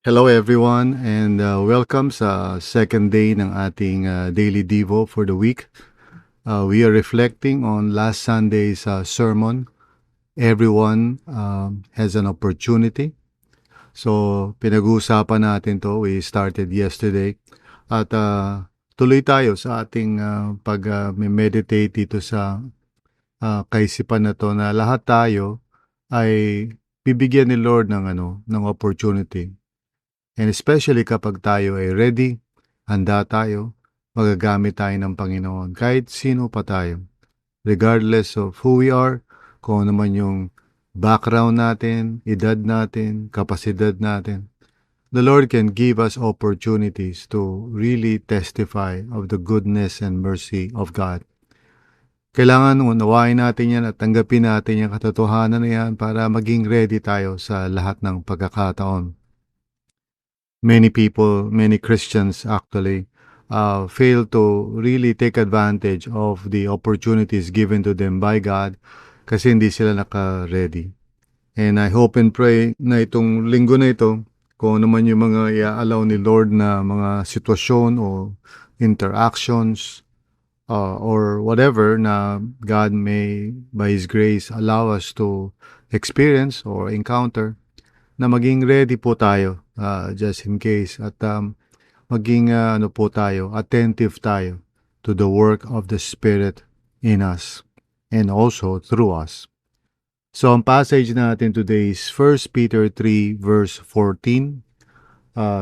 Hello everyone and welcome sa second day ng ating daily devo for the week. We are reflecting on last Sunday's sermon. Everyone has an opportunity. So pinag-uusapan natin to. We started yesterday at tuloy tayo sa ating pag-meditate dito sa kaisipan na to na lahat tayo ay bibigyan ni Lord ng opportunity. And especially kapag tayo ay ready, handa tayo, magagamit tayo ng Panginoon. Kahit sino pa tayo. Regardless of who we are, kung ano man yung background natin, edad natin, kapasidad natin. The Lord can give us opportunities to really testify of the goodness and mercy of God. Kailangan unawain natin yan at tanggapin natin yung katotohanan na yan para maging ready tayo sa lahat ng pagkakataon. Many people, many Christians actually fail to really take advantage of the opportunities given to them by God kasi hindi sila naka-ready. And I hope and pray na itong linggo na ito, kung ano man yung mga i-allow ni Lord na mga sitwasyon o interactions or whatever na God may, by His grace, allow us to experience or encounter, na maging ready po tayo just in case at maging attentive tayo to the work of the Spirit in us and also through us. So ang passage natin today is 1 Peter 3 verse 14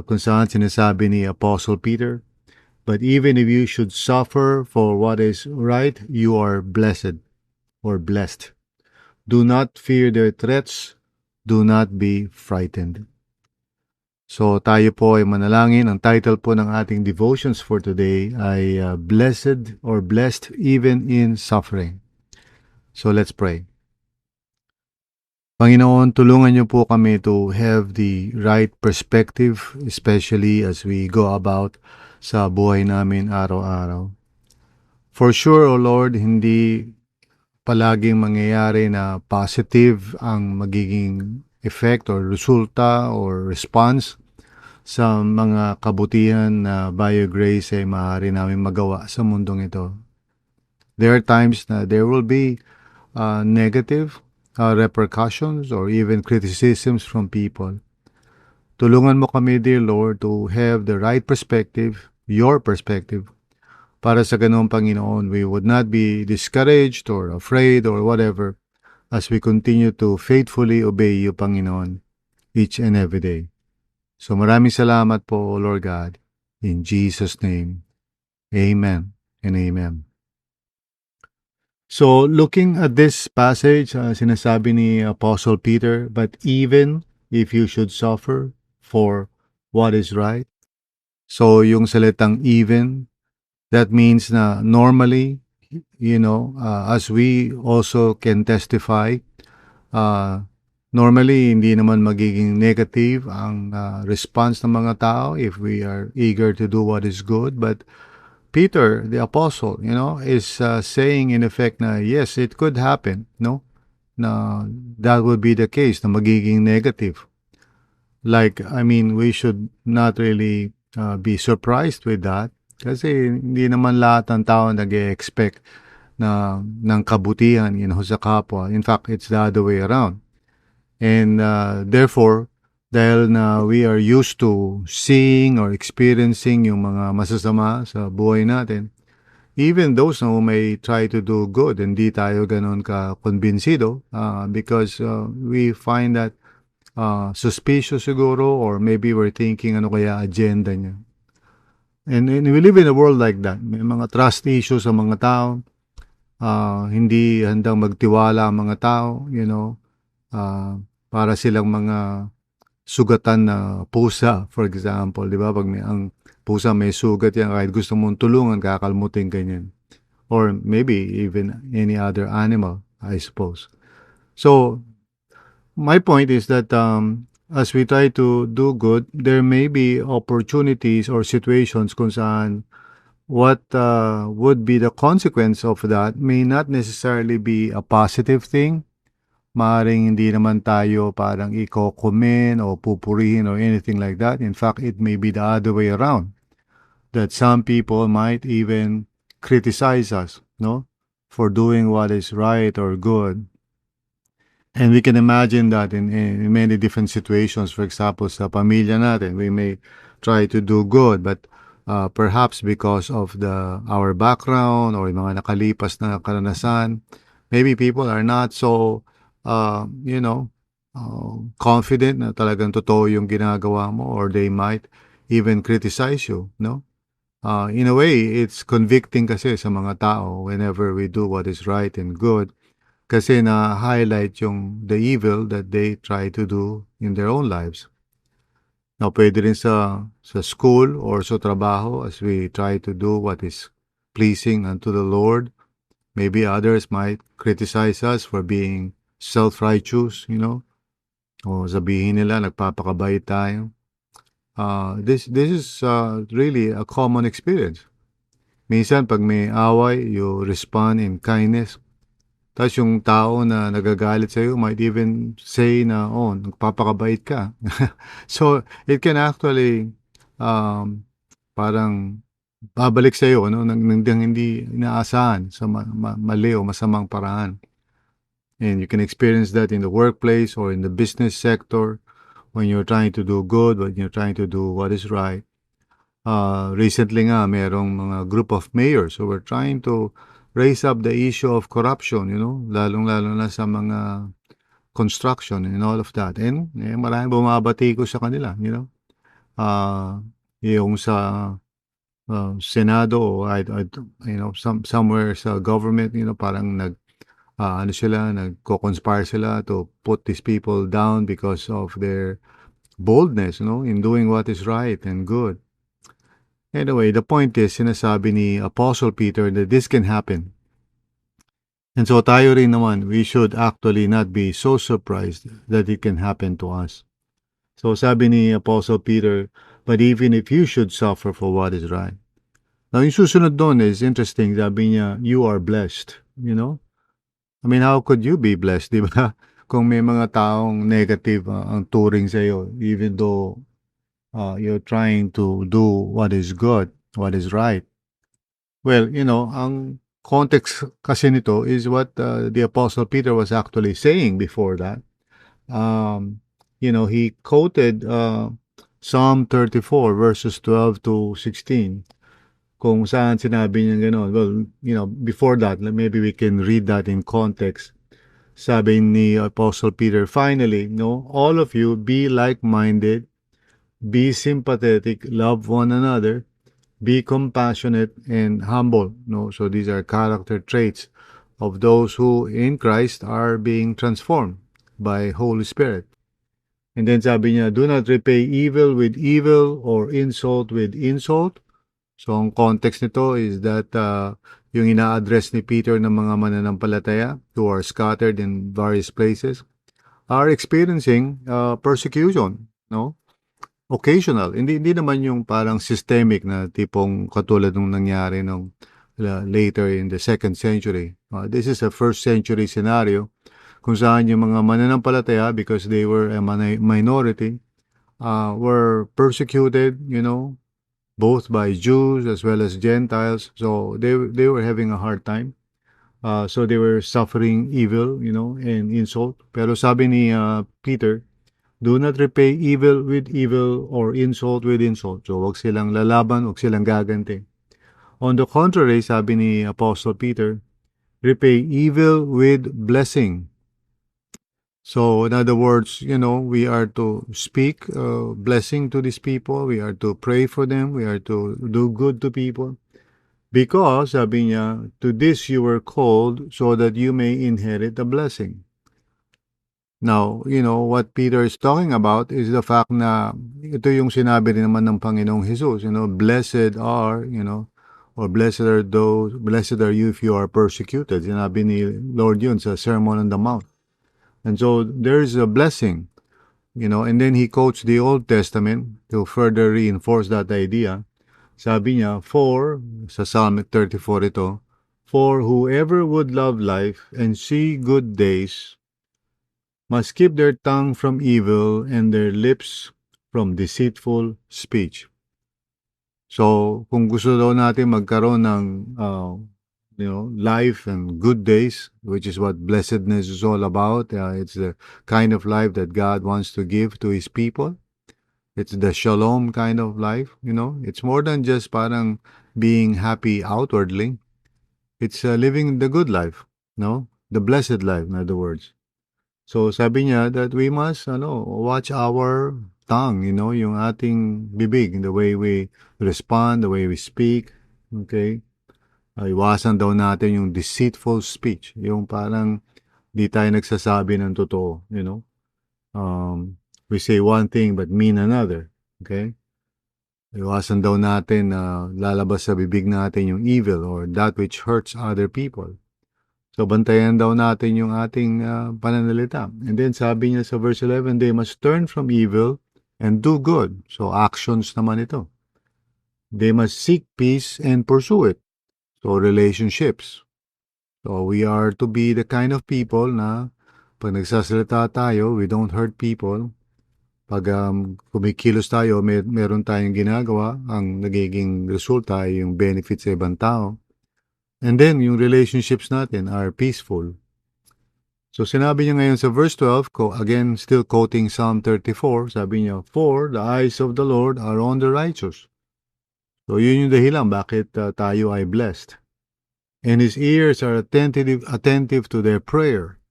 kung saan sinasabi ni Apostle Peter, "But even if you should suffer for what is right, you are blessed or blessed. Do not fear their threats. Do not be frightened." So tayo po ay manalangin. Ang title po ng ating devotions for today ay Blessed or Blessed Even in Suffering. So let's pray. Panginoon, tulungan niyo po kami to have the right perspective, especially as we go about sa buhay namin araw-araw. For sure, O Lord, hindi palaging mangyayari na positive ang magiging effect or resulta or response sa mga kabutihan na by your grace ay maaari namin magawa sa mundong ito. There are times na there will be negative repercussions or even criticisms from people. Tulungan mo kami, dear Lord, to have the right perspective, your perspective, para sa ganung Panginoon, we would not be discouraged or afraid or whatever as we continue to faithfully obey you, Panginoon, each and every day. So maraming salamat po, Lord God, in Jesus' name. Amen and amen. So looking at this passage, sinasabi ni Apostle Peter, "But even if you should suffer for what is right." So yung salitang even, that means na normally, as we also can testify, normally hindi naman magiging negative ang response ng mga tao if we are eager to do what is good. But Peter, the apostle, is saying in effect na yes, it could happen, no? Na that would be the case, na magiging negative. We should not really be surprised with that kasi hindi naman lahat ng tao nag-expect ng kabutihan sa kapwa. In fact, it's the other way around. And therefore, dahil na we are used to seeing or experiencing yung mga masasama sa buhay natin, even those who may try to do good, hindi tayo ganun ka-konbinsido because we find that suspicious siguro, or maybe we're thinking ano kaya agenda niya. And we live in a world like that. May mga trust issues sa mga tao. Hindi handang magtiwala ang mga tao, para silang mga sugatan na pusa, for example, di ba? Pag ang pusa may sugat yan, kahit gusto mong tulungan, kakalmutin ganyan. Or maybe even any other animal, I suppose. So, my point is that as we try to do good, there may be opportunities or situations kung saan what would be the consequence of that may not necessarily be a positive thing, Maaaring hindi naman tayo parang iko-commend o pupurihin or anything like that. In fact, it may be the other way around, that some people might even criticize us, no, for doing what is right or good. And we can imagine that in many different situations. For example, sa pamilya natin, we may try to do good, but perhaps because of our background or yung mga nakalipas na karanasan, maybe people are not so, confident na talagang totoo yung ginagawa mo, or they might even criticize you, no? In a way, it's convicting kasi sa mga tao whenever we do what is right and good, kasi na-highlight yung the evil that they try to do in their own lives. Now, pwede rin sa school or sa trabaho, as we try to do what is pleasing unto the Lord. Maybe others might criticize us for being self-righteous, o sabihin nila nagpapakabait tayo. This is really a common experience. Minsan, pag may away, you respond in kindness. Tapos yung tao na nagagalit sa'yo might even say na, oh, nagpapakabait ka. So, it can actually parang babalik sa'yo, no, nang hindi inaasahan sa mali o masamang paraan. And you can experience that in the workplace or in the business sector when you're trying to do good, when you're trying to do what is right. Recently nga, merong mga group of mayors who were trying to raise up the issue of corruption, lalong-lalo na sa mga construction and all of that. And maraming bumabati ko sa kanila, yung sa Senado o somewhere sa government, parang nagko-conspire sila to put these people down because of their boldness, in doing what is right and good. Anyway, the point is, sinasabi ni Apostle Peter that this can happen. And so tayo rin naman, we should actually not be so surprised that it can happen to us. So sabi ni Apostle Peter, but even if you should suffer for what is right. Now, yung susunod doon is interesting. Sabi niya, you are blessed, I mean, how could you be blessed, di ba? Kung may mga taong negative ang turing sa'yo, even though you're trying to do what is good, what is right. Well, ang context kasi nito is what the Apostle Peter was actually saying before that. He quoted Psalm 34 verses 12 to 16, kung saan sinabi niya gano'n. Well, before that, maybe we can read that in context. Sabi ni Apostle Peter, finally, all of you be like-minded, be sympathetic, love one another, be compassionate and humble. So these are character traits of those who in Christ are being transformed by Holy Spirit. And then sabi niya, do not repay evil with evil or insult with insult. So ang context nito is that yung ina-address ni Peter ng mga mananampalataya who are scattered in various places are experiencing persecution, occasional. Hindi naman yung parang systemic na tipong katulad nung nangyari nung later in the 2nd century. This is a 1st century scenario kung saan yung mga mananampalataya, because they were a minority, were persecuted, both by Jews as well as Gentiles. So they were having a hard time. So they were suffering evil, and insult. Pero sabi ni Peter, do not repay evil with evil or insult with insult. So wag silang lalaban, wag silang gaganti. On the contrary, sabi ni Apostle Peter, repay evil with blessing. So in other words, we are to speak blessing to these people. We are to pray for them. We are to do good to people. Because, sabi niya, to this you were called so that you may inherit a blessing. Now, what Peter is talking about is the fact na ito yung sinabi rin naman ng Panginoong Jesus, blessed are, or blessed are you if you are persecuted. Sinabi ni Lord yun sa Sermon on the Mount. And so there's a blessing, and then he quotes the Old Testament to further reinforce that idea. Sabi niya, sa Psalm 34 ito, for whoever would love life and see good days must keep their tongue from evil and their lips from deceitful speech. So, kung gusto daw natin magkaroon ng life and good days, which is what blessedness is all about. It's the kind of life that God wants to give to His people. It's the shalom kind of life, It's more than just parang being happy outwardly. It's living the good life, The blessed life, in other words. So sabi niya that we must watch our tongue, yung ating bibig, the way we respond, the way we speak, okay? Iwasan daw natin yung deceitful speech, yung parang di tayo nagsasabi ng totoo, we say one thing but mean another, okay? Iwasan daw natin na lalabas sa bibig natin yung evil or that which hurts other people. So, bantayan daw natin yung ating pananalita. And then, sabi niya sa verse 11, they must turn from evil and do good. So, actions naman ito. They must seek peace and pursue it. So, relationships. So, we are to be the kind of people na pag nagsasalita tayo, we don't hurt people. Pag kumikilos tayo, meron tayong ginagawa, ang nagiging resulta ay yung benefit sa ibang tao. And then, yung relationships natin are peaceful. So, sinabi niya ngayon sa verse 12, again, still quoting Psalm 34, sabi niya, for the eyes of the Lord are on the righteous. So, yun yung dahilan bakit tayo ay blessed. And His ears are attentive to their prayer.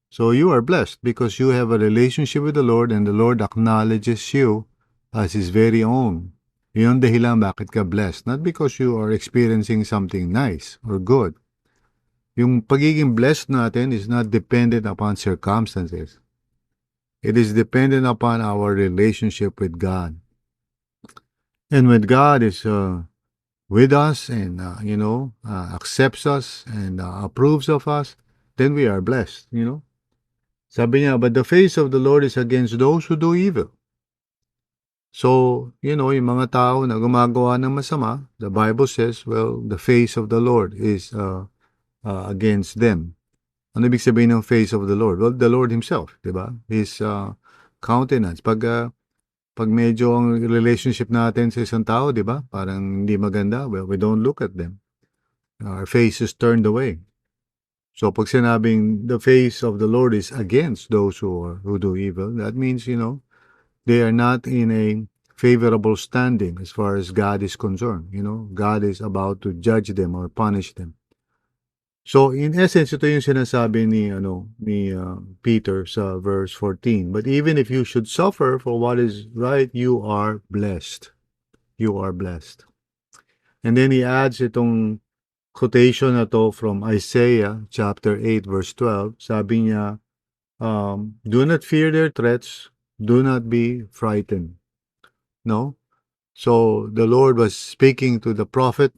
So, you are blessed because you have a relationship with the Lord and the Lord acknowledges you as His very own. Yun ang dahilan bakit ka blessed. Not because you are experiencing something nice or good. Yung pagiging blessed natin is not dependent upon circumstances. It is dependent upon our relationship with God. And when God is with us and, accepts us and approves of us, then we are blessed, Sabi niya, but the face of the Lord is against those who do evil. So, yung mga tao na gumagawa ng masama, the Bible says, well, the face of the Lord is against them. Ano ibig sabihin ng face of the Lord? Well, the Lord Himself, di ba? His countenance. Pag medyo ang relationship natin sa isang tao, di ba? Parang hindi maganda, well, we don't look at them. Our face is turned away. So, pag sinabing the face of the Lord is against those who do evil, that means, they are not in a favorable standing as far as God is concerned. God is about to judge them or punish them. So, in essence, ito yung sinasabi ni Peter sa verse 14. But even if you should suffer for what is right, you are blessed. You are blessed. And then he adds itong quotation na to from Isaiah chapter 8 verse 12. Sabi niya, do not fear their threats. Do not be frightened. No? So, the Lord was speaking to the prophet,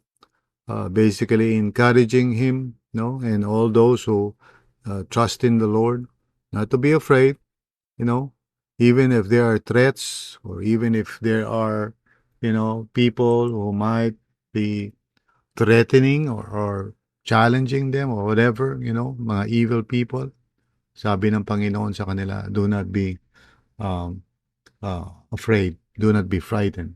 basically encouraging him, and all those who trust in the Lord, not to be afraid, even if there are threats or even if there are, people who might be threatening or challenging them or whatever, mga evil people. Sabi ng Panginoon sa kanila, do not be afraid. Do not be frightened.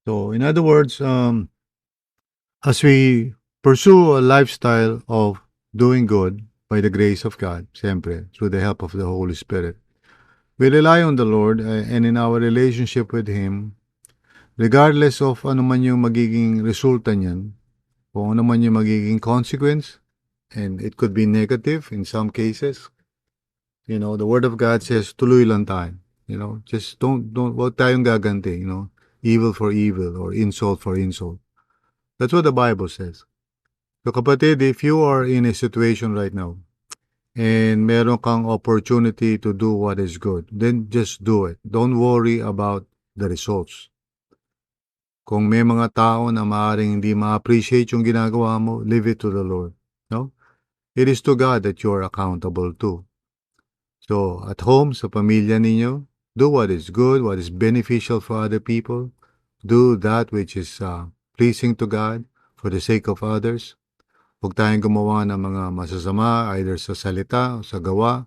So, in other words, as we pursue a lifestyle of doing good by the grace of God, siyempre, through the help of the Holy Spirit, we rely on the Lord and in our relationship with Him, regardless of ano man yung magiging resulta niyan, kung ano man yung magiging consequence, and it could be negative in some cases, the Word of God says, tuloy lang tayo. Just wag tayong gaganti, evil for evil or insult for insult. That's what the Bible says. So kapatid, if you are in a situation right now and meron kang opportunity to do what is good, then just do it. Don't worry about the results. Kung may mga tao na maaaring hindi ma-appreciate yung ginagawa mo, leave it to the Lord. No? It is to God that you are accountable to. So, at home, sa pamilya ninyo, do what is good, what is beneficial for other people. Do that which is pleasing to God for the sake of others. Huwag tayong gumawa ng mga masasama, either sa salita o sa gawa.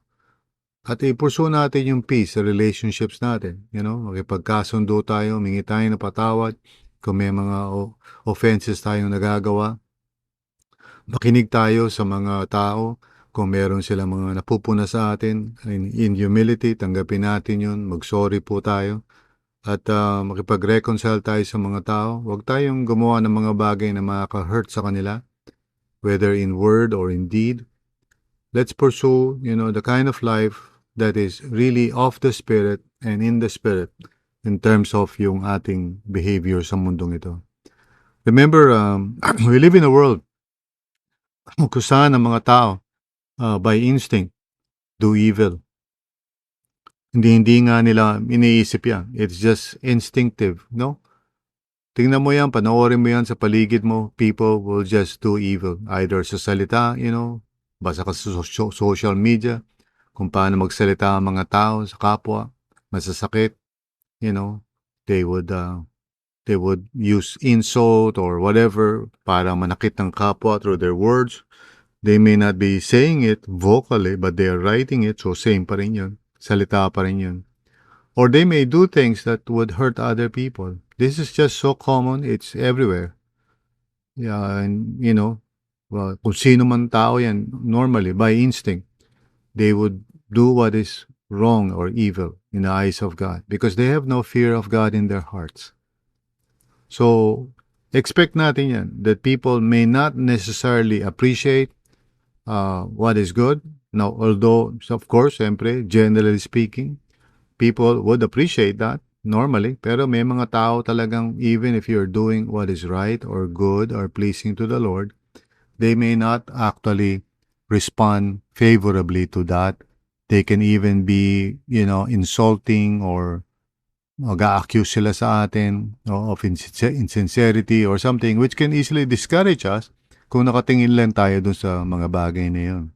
At i-pursue natin yung peace sa relationships natin. Makipagkasundo tayo, humingi tayo ng patawad kung may mga offenses tayong nagagawa. Makinig tayo sa mga tao kung meron silang mga napupuna sa atin. In humility, tanggapin natin yun. Mag-sorry po tayo. At makipag-reconcile tayo sa mga tao. Huwag tayong gumawa ng mga bagay na makaka-hurt sa kanila, whether in word or in deed. Let's pursue, the kind of life that is really of the Spirit and in the Spirit in terms of yung ating behavior sa mundong ito. Remember, we live in a world kung saan ang mga tao by instinct do evil. Hindi nga nila iniisip yan. It's just instinctive, no? Tingnan mo yan, panoorin mo yan sa paligid mo, people will just do evil. Either sa salita, basa ka sa social media, kung paano magsalita ang mga tao sa kapwa, masasakit, they would use insult or whatever para manakit ng kapwa through their words. They may not be saying it vocally, but they are writing it, so same pa rin yun. Salita pa rin yun. Or they may do things that would hurt other people. This is just so common, it's everywhere. Yeah, and well, kung sino man tao yan, normally, by instinct, they would do what is wrong or evil in the eyes of God because they have no fear of God in their hearts. So, expect natin yan, that people may not necessarily appreciate what is good. Now, although, of course, siyempre, generally speaking, people would appreciate that normally. Pero may mga tao talagang, even if you're doing what is right or good or pleasing to the Lord, they may not actually respond favorably to that. They can even be, insulting or mag-a-accuse sila sa atin of insincerity or something which can easily discourage us kung nakatingin lang tayo dun sa mga bagay na yun.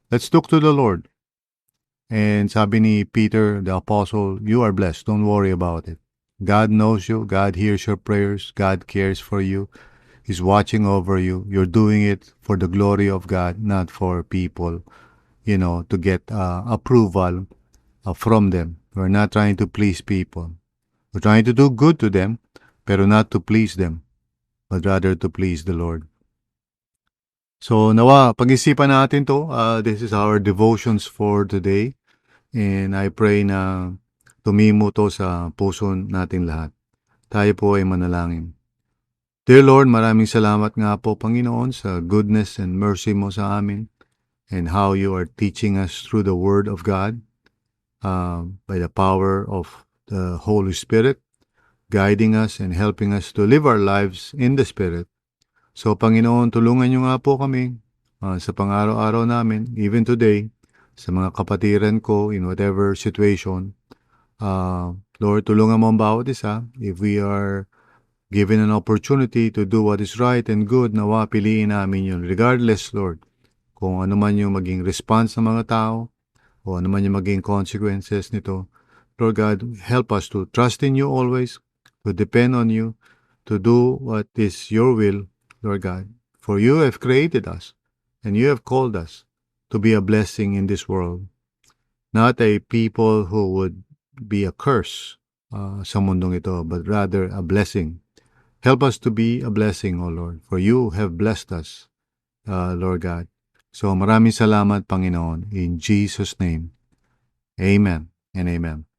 Let's look to the Lord. And sabi ni Peter, the apostle, you are blessed. Don't worry about it. God knows you. God hears your prayers. God cares for you. He's watching over you. You're doing it for the glory of God, not for people, to get approval from them. We're not trying to please people. We're trying to do good to them, pero not to please them, but rather to please the Lord. So, nawa, pag-isipan natin to. This is our devotions for today. And I pray na tumimo to sa puso natin lahat. Tayo po ay manalangin. Dear Lord, maraming salamat nga po, Panginoon, sa goodness and mercy mo sa amin and how you are teaching us through the Word of God by the power of the Holy Spirit, guiding us and helping us to live our lives in the Spirit. So, Panginoon, tulungan niyo nga po kami sa pang-araw-araw namin, even today, sa mga kapatiran ko in whatever situation. Lord, tulungan mo ang bawat isa. If we are given an opportunity to do what is right and good, nawa piliin namin yun. Regardless, Lord, kung ano man yung maging response ng mga tao, o ano man yung maging consequences nito. Lord God, help us to trust in you always, to depend on you, to do what is your will, Lord God. For you have created us, and you have called us to be a blessing in this world. Not a people who would be a curse sa mundong ito, but rather a blessing. Help us to be a blessing, O Lord, for you have blessed us, Lord God. So maraming salamat, Panginoon, in Jesus' name. Amen and amen.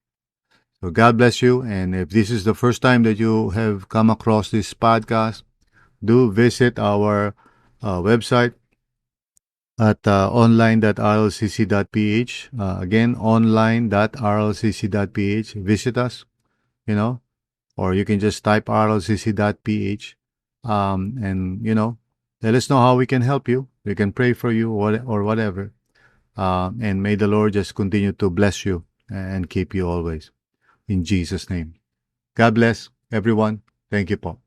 So God bless you, and if this is the first time that you have come across this podcast, do visit our website at online.rlcc.ph. Again, online.rlcc.ph. Visit us, or you can just type rlcc.ph and, let us know how we can help you. We can pray for you or whatever. And may the Lord just continue to bless you and keep you always. In Jesus' name. God bless everyone. Thank you, Paul.